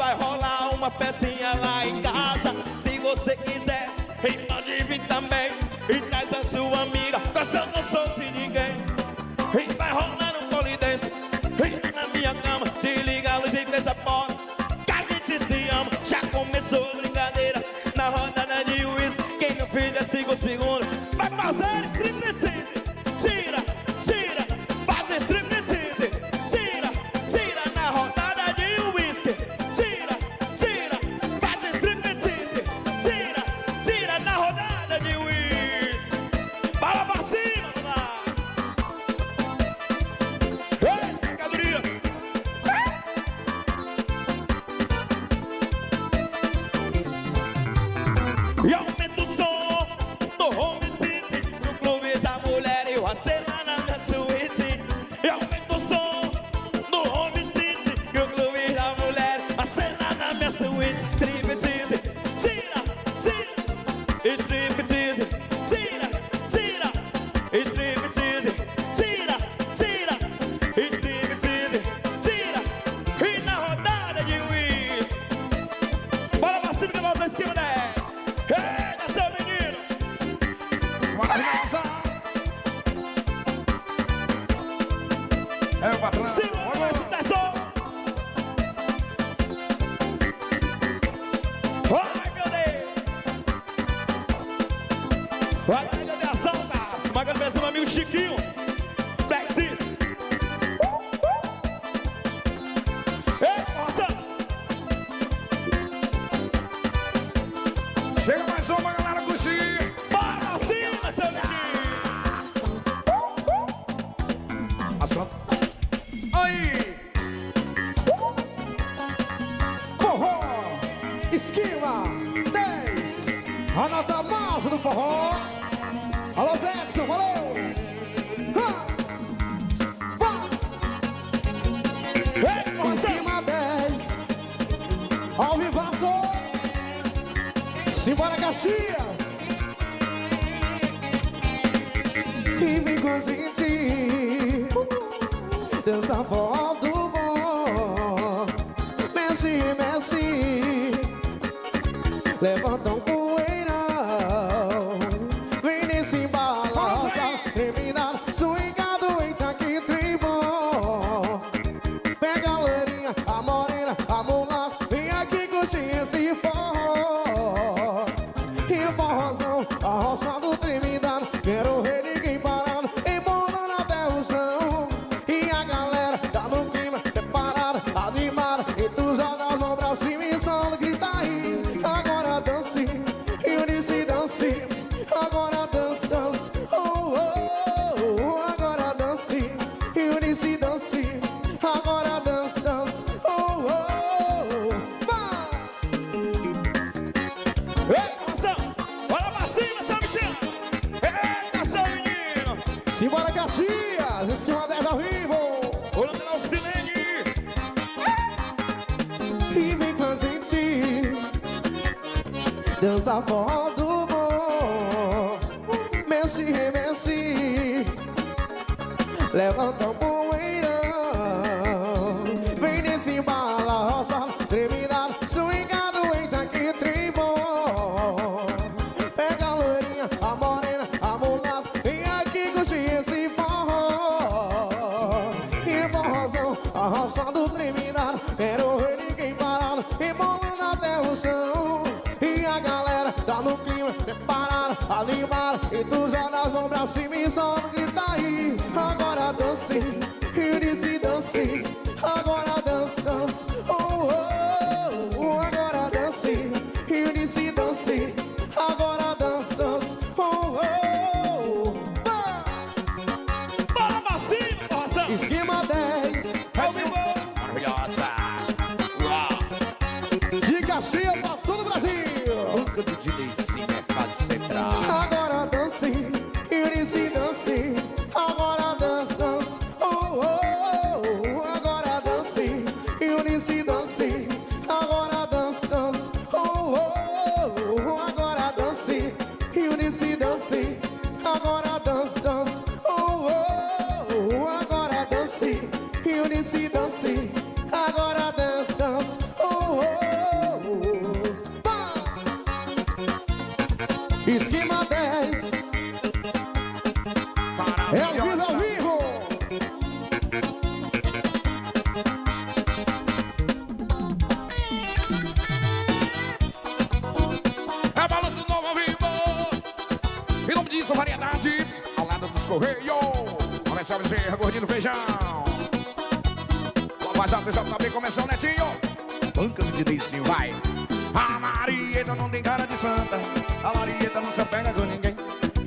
vai rolar uma festinha lá em casa. Se você quiser, pode vir também. E traz a sua amiga, cause eu não sou de ninguém. E vai rolar no polidense, e na minha cama. Te liga a luz e fecha fora, que a gente se ama. Já começou a brincadeira na rodada de uísque. Quem não fizer 5 segundos vai fazer striptease. Tira, tira, faz striptease. Tira, tira na rodada de uísque. Tira, tira, faz striptease. Tira, tira na rodada de uísque. Fala pra cima, vamos lá. Ei, mercadoria. E aumenta o som do home city. No clube essa mulher eu aceno na minha suíte. E aumenta o som do home city. No clube da mulher aceno na minha suíte. Striptease, tira, tira. Striptease, tira, tira. Striptease, tira, tira. Striptease, tira. E na rodada de uísque. Bora pra cima que nós em cima dela. Eita, seu menino! Maravilhosa! É o patrão! Segura esse sucesso! Ai, meu Deus! Vai lá, ainda tem a saltas! Magando mesmo meu amigo Chiquinho! Black City! Ei, moça! Chega mais uma, galera, curtir! Para cima, seu menino! Ação! Aí! Forró, esquema 10. Anota mais no forró. Alô, Zedson, valeu! Ei, moça! Esquema 10. Ao vivaço. Simbora, Caxias. E vem com a gente dançar forró do bom. Mexe, mexe, levanta um poeirão. Vem nesse embalo, terminar swingado, eita que trem bom. Pega a loirinha, a morena, a mulata, vem aqui curtir esse forró. E o forrozão, arrochado, tremidado, quero ver ninguém parado, embolando até o chão. E a galera tá no clima, preparada, animada, e tu joga as mãos pra cima e só grita aí. Agora dance, Eunice dance, agora dance, dance, oh, oh, oh. Agora dance, Eunice dance, agora dance, dance, oh, oh, oh. Vai! Ei, moça! Bora pra cima, seu menino! Eita, seu menino! Simbora, Caxias, esquema 10 ao vivo. O nome é o Silene! E vem com a gente dançar forró do bom. Mexe, remexe, levanta um poeirão. Vem nesse bala rosa, tremidado, swingado, eita que trem bom. Pega a loirinha, a morena, a mulata, vem aqui curtir esse forró. E forrozão, arrochado, tremidado, quero ver ninguém parado, embolando até o chão. E a galera tá no clima, preparada, animada, e tu já nas mãos pra cima e só grita aí. Agora dance, Eunice dance, agora dance, dance, oh, oh, oh. Agora dance, Eunice dance, agora dance, dance, oh, oh, oh. Bora pra cima, moça! Esquema 10, Ao vivo! Maravilhosa! Uau! de Caxias pra todo o Brasil. Banca do Dinense, Mercado Central. Agora dance, Eunice dance, agora dance, dance, oh, oh, oh. Agora dance, Eunice dance, agora dance, dance, oh, oh, oh. Agora dance, Eunice dance, agora dance, dance, oh, oh, oh. Agora dance, Eunice dance, agora dance, dance, oh, oh. São variedades ao lado dos Correios. Começa a dizer, gordinho do feijão. O mais alto já também começou, Netinho. Banca do Dinizinho, vai. A Marieta não tem cara de santa. A Marieta não se apega com ninguém.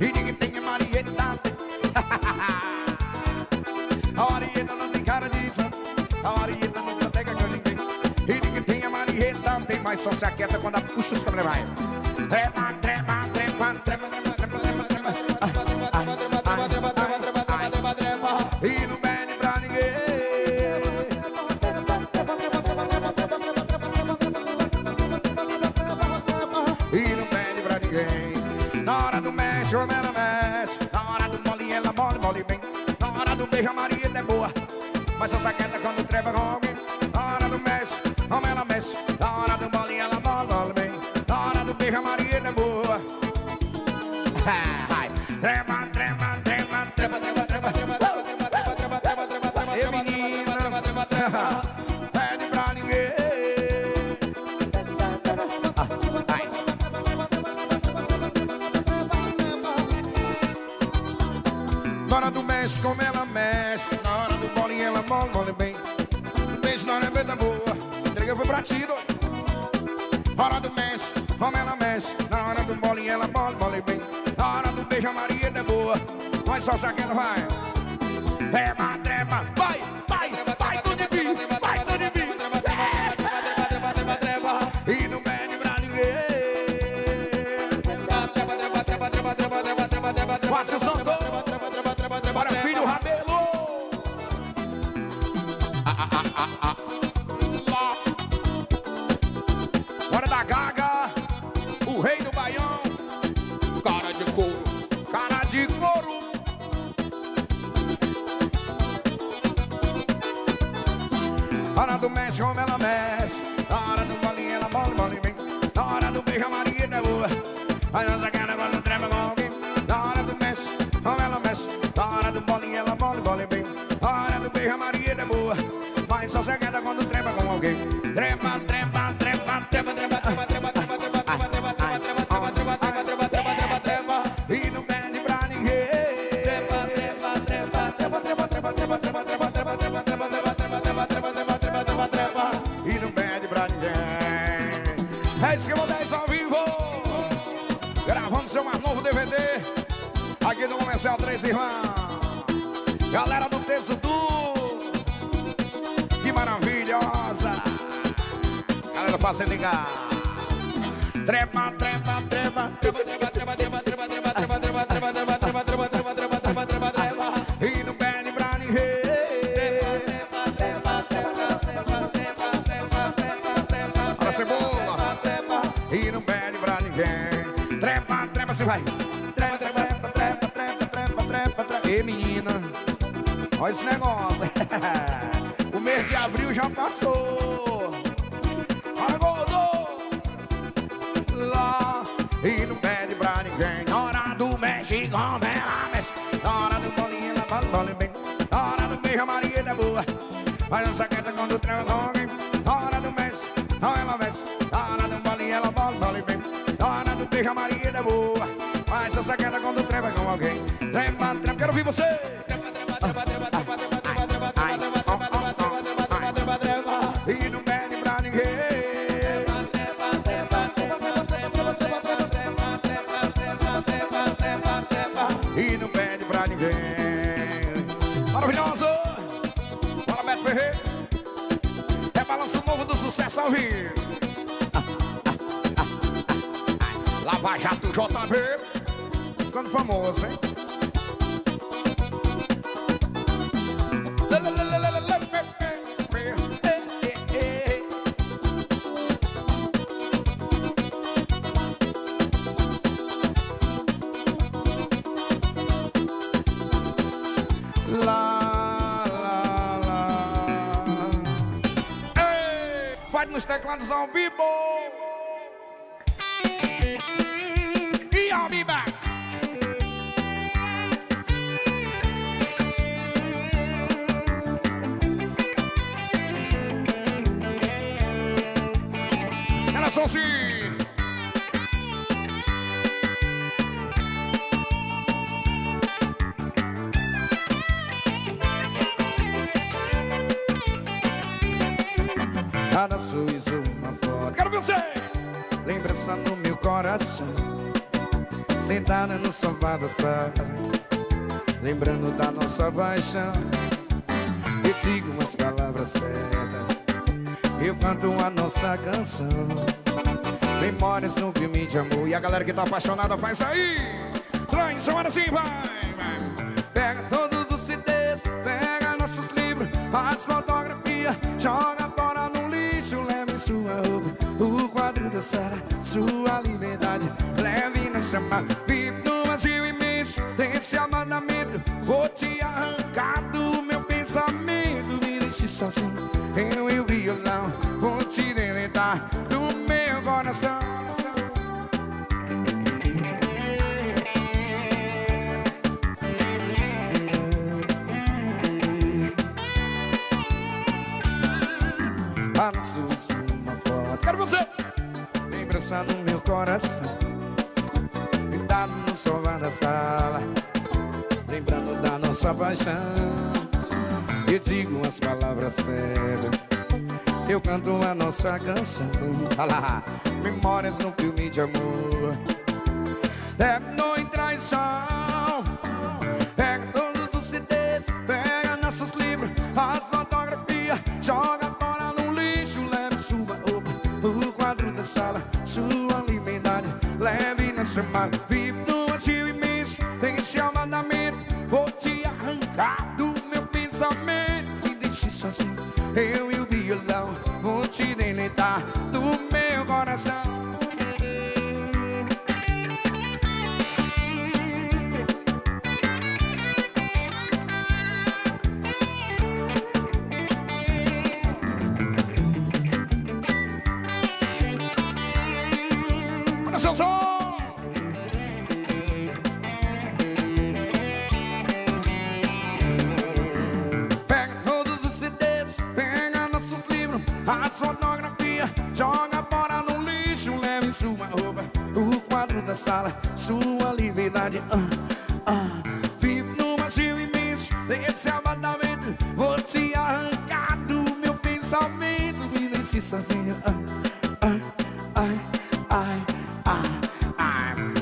E ninguém tem a Marieta. A Marieta não tem cara de santa. A Marieta não se apega com ninguém. E ninguém tem a Marieta. Tem mais só se aquieta quando a puxa os câmeras vai. Trepa, trepa, trepa, trepa, trepa, trepa, trepa, trepa. E não pede pra ninguém. E não pede pra ninguém. Na hora do mexe, o ela mexe. Na hora do mole, ela mole, mole bem. Na hora do beijo, a Marieta é boa. Mas só saqueta quando trepa com alguém. Na hora do mexe, como ela mexe. Na hora do mole, ela mole, mole bem. Na hora do beijo, a Marieta é boa. Trepa, trepa, trepa, trepa, trepa, trepa, trepa. E menina, pede pra ninguém. Na hora do mexe, como ela mexe. Na hora do bolinho, ela mole, mole bem. Beijo na hora da boa. Entrega foi pra ti, doido. Na hora do mexe, como ela mexe. Na hora do bolinho, ela mole, mole bem. Na hora do beijo, a Marieta é boa. Mas só saqueta vai. Trepa, trepa, vai, vai, vai, tudo de mim, vai, tudo de mim. E não pede pra ninguém. Passa o som todo. Bora, filho, Rabelo. Bora da Gaga. O rei do Baião. Cara de couro. Cara de couro. Na hora do mexe, como ela mexe. Na hora do bolinho, ela mole, mole bem. Na hora do beijo, a Marieta é boa. Mas nossa cara quando trepa com alguém. Na hora do mexe, como ela mexe. Na hora do bolinho, ela mole, mole bem. Na hora do beijo, a Marieta é boa. Mas só se queda quando trepa com alguém. Trepa, trepa, trepa, trepa, trepa, trepa, trepa, trepa, trepa, trepa, trepa, trepa, trepa, trepa, trepa, trepa. E não pede pra ninguém. Trepa, trepa, trepa, trepa, trepa, trepa, trepa, trepa, trepa, trepa, trepa, trepa, trepa, trepa, trepa, trepa, trepa, trepa. E não pede pra ninguém. É isso que eu vou dar isso ao vivo. Gravando seu mais novo DVD. Aqui no Comercial Três Irmãos. Galera do Terço Du. Que maravilhosa. Galera fazendo ligar. Trepa, trepa, trepa, trepa, trepa, trepa, trepa, trepa, trepa, trepa, trepa, trepa, trepa, trepa, trepa, trepa, trepa, trepa, trepa, trepa. E não pede pra ninguém. Olha a cebola. E não pede pra ninguém. Trepa, trepa, você vai. Trepa, trepa, trepa, trepa, trepa, trepa, trepa. E menina, olha esse negócio. O mês de abril já passou. Olha, gordo. Lá. E não pede pra ninguém. Na hora do mexe, como ela mexe. Na hora do bolinho, ela mole bem. Na hora do beijo, a Marieta é boa. Mas não saqueta quando trepa com alguém. Na hora do mexe, como ela mexe. Na hora do bolinho, ela mole bem. Na hora do beijo, a Marieta é boa. Mas não saqueta quando trepa com alguém. Trepa, trepa, quero ouvir você. Trepa, trepa, trepa, trepa, trepa, trepa, trepa, trepa, trepa, trepa, trepa, trepa, trepa. E não pede pra ninguém. E não pede pra ninguém. Maravilhoso. Bora, Beto Ferreira. É balanço novo do sucesso ao vivo. Lava Jato JB. Ficando famoso, hein? Vai nos teclados ao vivo. E ao vivo. Ela só se quero ver você. Lembrança no meu coração, sentada no sofá da sala, lembrando da nossa paixão. Eu digo umas palavras certas, eu canto a nossa canção. Memórias no filme de amor. E a galera que tá apaixonada faz aí. Traição era assim, vai. Pega todos os CDs, pega nossos livros, as fotografias, joga fora no lixo, leve sua roupa, o quadro da sala, sua liberdade, leve na chama, vive no vazio imenso desse mandamento. Vou te arrancar do meu pensamento, me deixe sozinho, eu e o violão, vou te deletar do meu coração. Anúncios numa foto, quero você. Lembrança no meu coração, sentado no sofá da sala, lembrando da nossa paixão. Eu digo as palavras certas, eu canto a nossa canção. Olha, memórias no filme de amor, terminou em traição. Pega todos os CDs, pega nossos livros, as fotografias, joga fora no lixo, leve sua roupa, o quadro da sala, sua liberdade, leve na semana, vive no vazio imenso, deixe o mandamento, vou te arrancar do meu pensamento, me deixe sozinho, eu e o violão, vou te deletar do meu coração. Seu som. Pega todos os CDs, pega nossos livros, as fotografias, joga fora no lixo, leve sua roupa, o quadro da sala, sua liberdade. Vive no vazio imenso desse apartamento, vou te arrancar do meu pensamento, me deixe sozinho.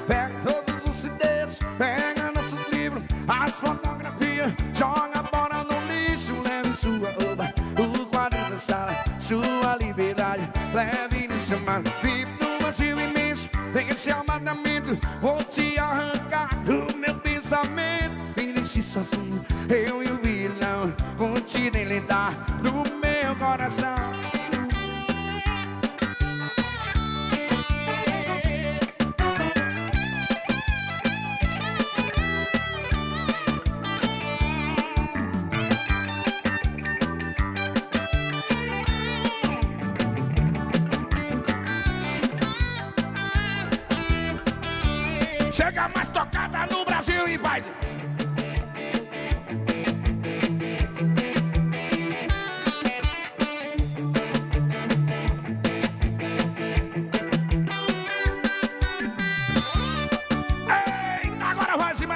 Pega todos os CDs, pega nossos livros, as fotografias, joga fora no lixo, leve sua roupa, o quadro da sala, sua liberdade, leve no seu mar, vive no vazio imenso, deixe o mandamento, vou te arrancar do meu pensamento, me deixe sozinho, eu e o vilão, vou te deletar do meu coração. Chega mais tocada no Brasil e faz. Eita, agora vai cima.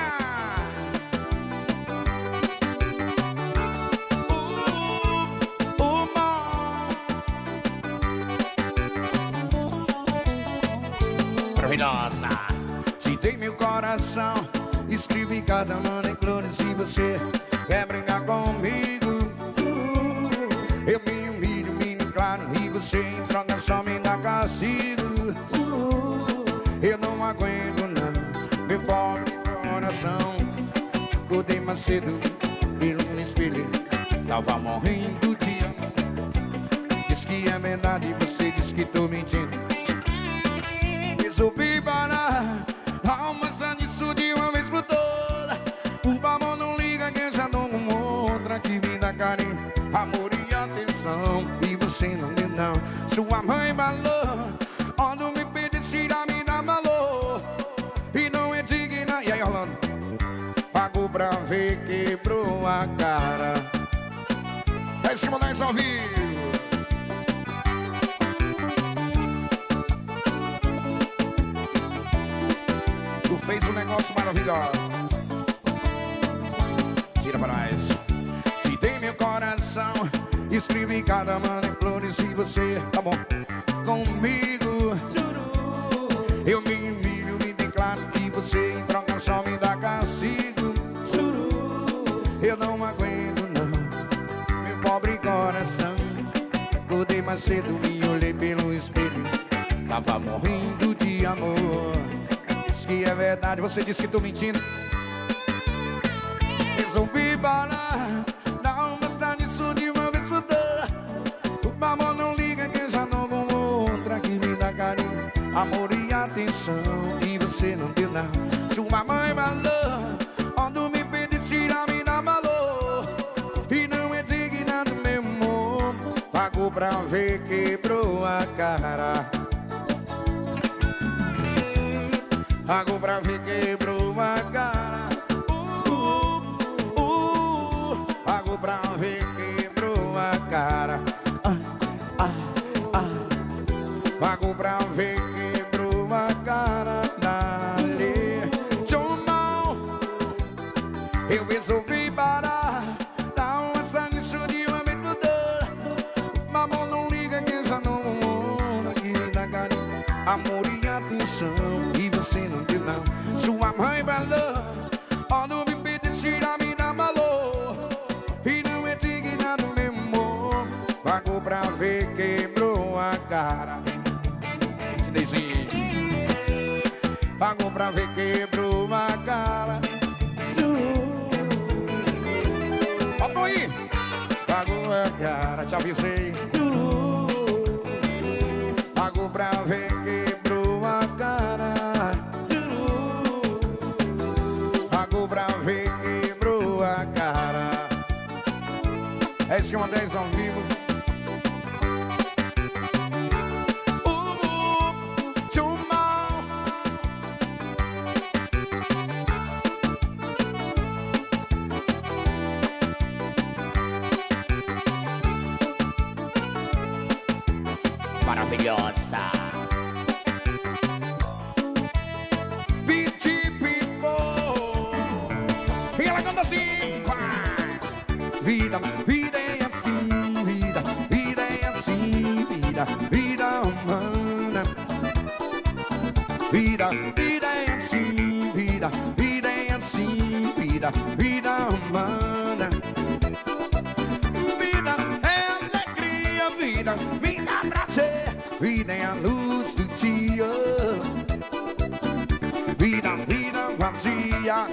Maravilhosa. Te dei meu coração, escrevi cada mano em flores. Se você quer brincar comigo, eu me humilho, me declaro, e você em troca só me dá castigo. Eu não aguento não, meu pobre coração. Acordei mais cedo, vi no espelho, tava morrendo de amor. Diz que é verdade, você diz que tô mentindo. Resolvi parar, almoçar nisso de uma vez por toda. Por favor não liga que eu já dou uma outra que me dá carinho, amor e atenção. E você não me não, sua mãe falou, quando me pedisse a me dá valor. E não é digna, e aí Orlando, pagou pra ver, quebrou a cara. É cima da ao vivo. Tu fez um negócio maravilhoso. Tira pra nós. Te dei meu coração, escrevi cada mano em flores. E você, tá bom, comigo. Eu me humilho, me declaro que você em troca só me dá castigo. Eu não aguento não, meu pobre coração. Acordei mais cedo, me olhei pelo espelho, tava morrendo de amor. Diz que é verdade, você disse que tô mentindo. Resolvi parar, dar uma cidade nisso de uma vez por todas. O amor não liga que já não vou outra que me dá carinho, amor e atenção, e você não deu nada. Sua mãe falou, quando me pedisse a me dá valor, e não é digna do meu amor. Pagou pra ver, quebrou a cara. Pagou pra ver, quebrou a cara. Pagou pra ver, quebrou a cara. Pagou pra ver, quebrou a cara. Dali, mal. Eu resolvi parar, dar uma sanguiço de uma vez por todas. Mamão não liga que já não mora que me dá carinho, amor e atenção, e você não deu não. Sua mãe falou, quando me pedisse a me dá valor, e não é digna do meu amor. Pagou pra ver, quebrou a cara. Pagou pra ver, quebrou a cara. Bota aí. Pagou a cara, te avisei. Pagou pra ver, quebrou a cara. Pagou pra ver, quebrou a cara. É isso que é uma 10 ao vivo. Maravilhosa. Beat People. E ela canta assim, vai. Vida, vida é assim, vida, vida é assim, vida, vida humana. Vida, vida é assim, vida, vida é assim, vida, vida humana. Vida é alegria, vida, vida é prazer, vida é a luz do dia. Vida, vida vazia,